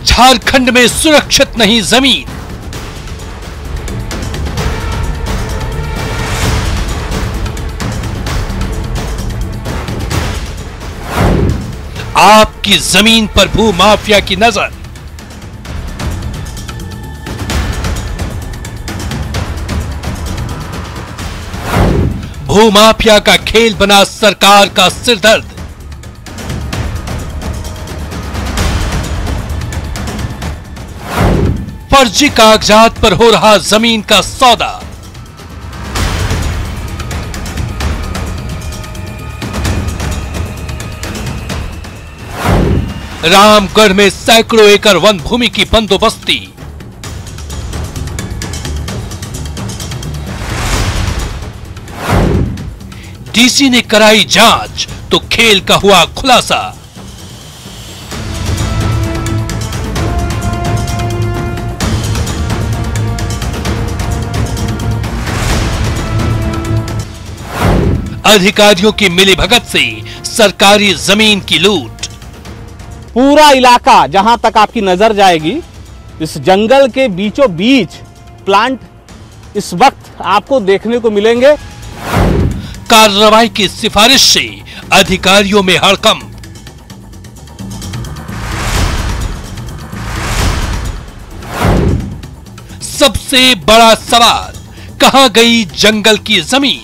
झारखंड में सुरक्षित नहीं जमीन। आपकी जमीन पर भूमाफिया की नजर। भूमाफिया का खेल बना सरकार का सिरदर्द। फर्जी कागजात पर हो रहा जमीन का सौदा। रामगढ़ में सैकड़ों एकड़ वन भूमि की बंदोबस्ती। डीसी ने कराई जांच तो खेल का हुआ खुलासा। अधिकारियों की मिलीभगत से सरकारी जमीन की लूट। पूरा इलाका जहां तक आपकी नजर जाएगी, इस जंगल के बीचों बीच प्लांट इस वक्त आपको देखने को मिलेंगे। कार्रवाई की सिफारिश से अधिकारियों में हड़कंप। सबसे बड़ा सवाल, कहां गई जंगल की जमीन?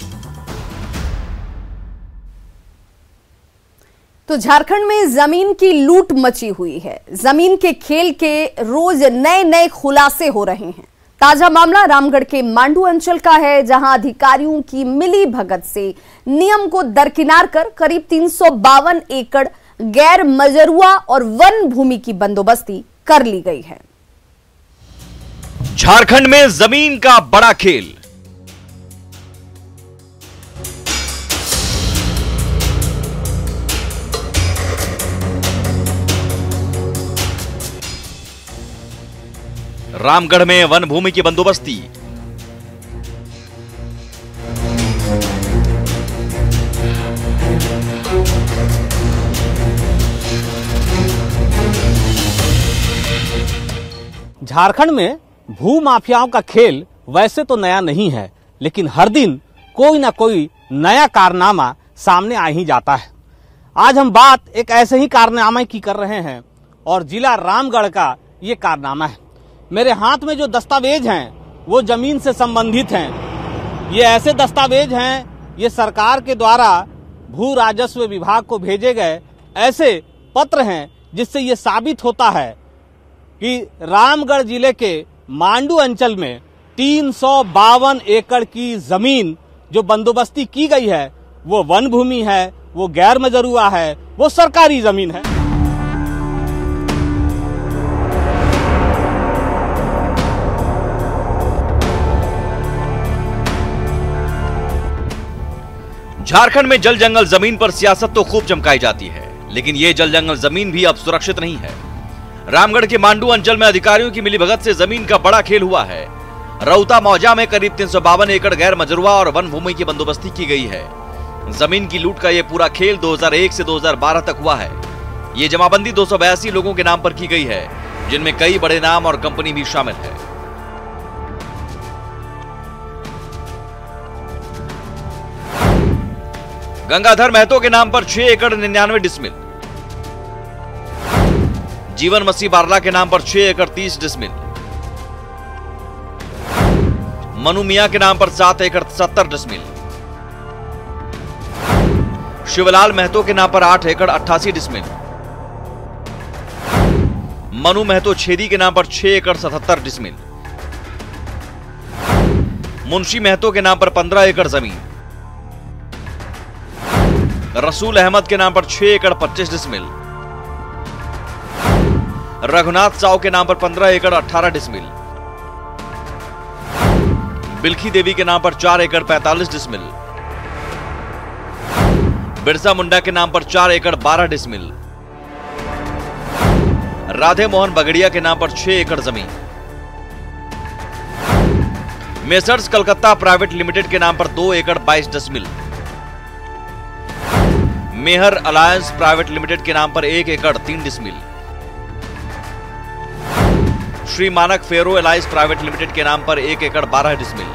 तो झारखंड में जमीन की लूट मची हुई है। जमीन के खेल के रोज नए नए खुलासे हो रहे हैं। ताजा मामला रामगढ़ के मांडू अंचल का है, जहां अधिकारियों की मिली भगत से नियम को दरकिनार कर करीब 352 एकड़ गैर मजरूआ और वन भूमि की बंदोबस्ती कर ली गई है। झारखंड में जमीन का बड़ा खेल। रामगढ़ में वन भूमि की बंदोबस्ती। झारखंड में भू माफियाओं का खेल वैसे तो नया नहीं है, लेकिन हर दिन कोई ना कोई नया कारनामा सामने आ ही जाता है। आज हम बात एक ऐसे ही कारनामे की कर रहे हैं और जिला रामगढ़ का ये कारनामा है। मेरे हाथ में जो दस्तावेज हैं वो जमीन से संबंधित हैं। ये ऐसे दस्तावेज हैं, ये सरकार के द्वारा भू राजस्व विभाग को भेजे गए ऐसे पत्र हैं जिससे ये साबित होता है कि रामगढ़ जिले के मांडू अंचल में 352 एकड़ की जमीन जो बंदोबस्ती की गई है वो वन भूमि है, वो गैर मजरूआ है, वो सरकारी जमीन है। झारखंड में जल जंगल जमीन पर सियासत तो खूब चमकाई जाती है, लेकिन ये जल जंगल जमीन भी अब सुरक्षित नहीं है। रामगढ़ के मांडू अंचल में अधिकारियों की मिलीभगत से जमीन का बड़ा खेल हुआ है। रौता मौजा में करीब 352 एकड़ गैर मजरूआ और वन भूमि की बंदोबस्ती की गई है। जमीन की लूट का यह पूरा खेल 2001 से 2012 तक हुआ है। ये जमाबंदी 282 लोगों के नाम पर की गई है, जिनमें कई बड़े नाम और कंपनी भी शामिल है। गंगाधर महतो के नाम पर 6 एकड़ 99 डिसमिल, जीवन मसीह बारला के नाम पर 6 एकड़ 30 डिसमिल, मनु मिया के नाम पर 7 एकड़ 70 डिसमिल, शिवलाल महतो के नाम पर 8 एकड़ 88 डिसमिल, मनु महतो छेदी के नाम पर 6 एकड़ 77 डिसमिल, मुंशी महतो के नाम पर 15 एकड़ जमीन, रसूल अहमद के नाम पर 6 एकड़ 25 डिसमिल, रघुनाथ साव के नाम पर 15 एकड़ 18 डिसमिल, बिल्खी देवी के नाम पर 4 एकड़ 45 डिसमिल, बिरसा मुंडा के नाम पर 4 एकड़ 12 डिसमिल, राधे मोहन बगड़िया के नाम पर 6 एकड़ जमीन, मेसर्स कलकत्ता प्राइवेट लिमिटेड के नाम पर 2 एकड़ 22 डिसमिल, मेहर अलायंस प्राइवेट लिमिटेड के नाम पर 1 एकड़ 3 डिसमिल, श्री मानक फेरो एलाइज प्राइवेट लिमिटेड के नाम पर 1 एकड़ 12 decimal,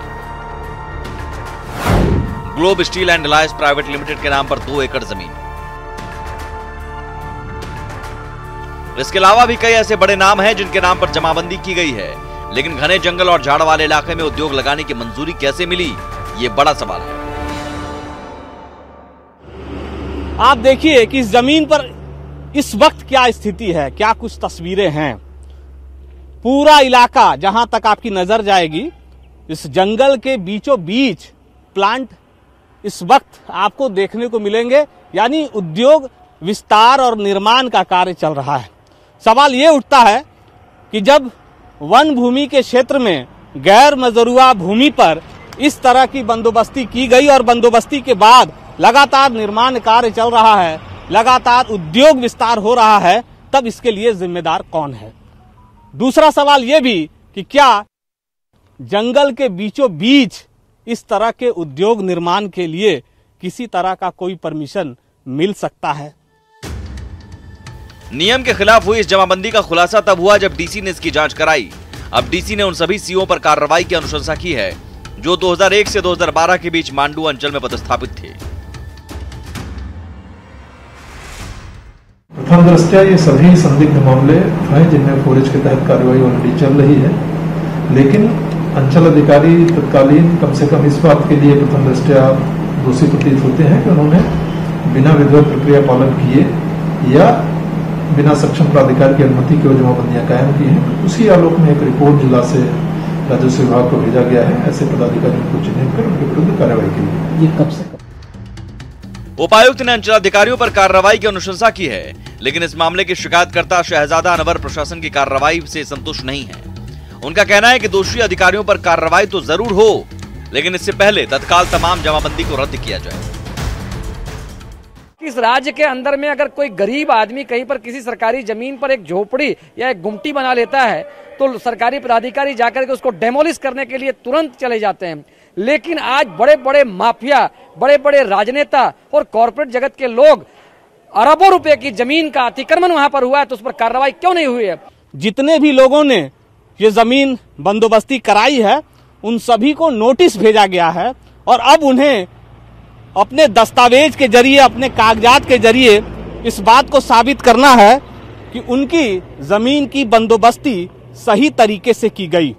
globe steel and allies private limited के नाम पर 2 एकड़ जमीन। इसके अलावा भी कई ऐसे बड़े नाम हैं जिनके नाम पर जमाबंदी की गई है, लेकिन घने जंगल और झाड़ वाले इलाके में उद्योग लगाने की मंजूरी कैसे मिली, ये बड़ा सवाल है। आप देखिए कि इस जमीन पर इस वक्त क्या स्थिति है, क्या कुछ तस्वीरें हैं। पूरा इलाका जहां तक आपकी नजर जाएगी, इस जंगल के बीचों बीच प्लांट इस वक्त आपको देखने को मिलेंगे, यानी उद्योग विस्तार और निर्माण का कार्य चल रहा है। सवाल ये उठता है कि जब वन भूमि के क्षेत्र में गैर मजरूआ भूमि पर इस तरह की बंदोबस्ती की गई और बंदोबस्ती के बाद लगातार निर्माण कार्य चल रहा है, लगातार उद्योग विस्तार हो रहा है, तब इसके लिए जिम्मेदार कौन है। दूसरा सवाल यह भी कि क्या जंगल के बीचों बीच इस तरह के उद्योग निर्माण के लिए किसी तरह का कोई परमिशन मिल सकता है। नियम के खिलाफ हुई इस जमाबंदी का खुलासा तब हुआ जब डीसी ने इसकी जांच कराई। अब डीसी ने उन सभी सीओ पर कार्रवाई की अनुशंसा की है जो 2001 से 2012 के बीच मांडू अंचल में पदस्थापित थे। प्रथम दृष्टया ये सभी संदिग्ध मामले हैं जिनमें फोरेज के तहत कार्रवाई ऑलरेडी चल रही है, लेकिन अंचल अधिकारी तत्कालीन कम से कम इस बात के लिए प्रथम दृष्टया दोषी प्रतीत होते हैं कि उन्होंने बिना विधिवत प्रक्रिया पालन किए या बिना सक्षम प्राधिकार की अनुमति के जमाबंदियां कायम की हैं। उसी आलोक में एक रिपोर्ट जिला से राजस्व विभाग को भेजा गया है, ऐसे पदाधिकारियों को चिन्हित कर उनके विरुद्ध कार्रवाई के लिए। ये कब से उपायुक्त ने अंचलाधिकारियों पर कार्रवाई की अनुशंसा की है, लेकिन इस मामले के शिकायतकर्ता शहजादा अनवर प्रशासन की कार्रवाई से संतुष्ट नहीं है। उनका कहना है कि दोषी अधिकारियों पर कार्रवाई तो जरूर हो, लेकिन इससे पहले तत्काल तमाम जमाबंदी को रद्द किया जाए। इस राज्य के अंदर में अगर कोई गरीब आदमी कहीं पर किसी सरकारी जमीन पर एक झोपड़ी या एक गुमटी बना लेता है तो सरकारी पदाधिकारी जाकर के उसको डेमोलिश करने के लिए तुरंत चले जाते हैं। लेकिन आज बड़े बड़े माफिया, बड़े बड़े राजनेता और कॉर्पोरेट जगत के लोग अरबों रुपए की जमीन का अतिक्रमण वहां पर हुआ है, तो उस पर कार्रवाई क्यों नहीं हुई है। जितने भी लोगों ने ये जमीन बंदोबस्ती कराई है उन सभी को नोटिस भेजा गया है और अब उन्हें अपने दस्तावेज के जरिए, अपने कागजात के जरिए इस बात को साबित करना है कि उनकी जमीन की बंदोबस्ती सही तरीके से की गई।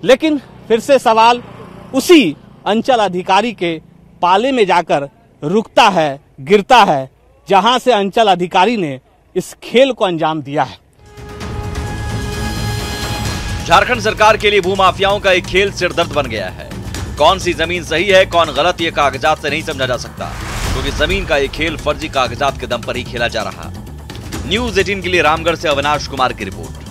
लेकिन फिर से सवाल उसी अंचल अधिकारी के पाले में जाकर रुकता है, गिरता है, जहां से अंचल अधिकारी ने इस खेल को अंजाम दिया है। झारखंड सरकार के लिए भूमाफियाओं का एक खेल सिरदर्द बन गया है। कौन सी जमीन सही है, कौन गलत, ये कागजात से नहीं समझा जा सकता, क्योंकि जमीन का एक खेल फर्जी कागजात के दम पर ही खेला जा रहा। न्यूज़ 18 के लिए रामगढ़ से अविनाश कुमार की रिपोर्ट।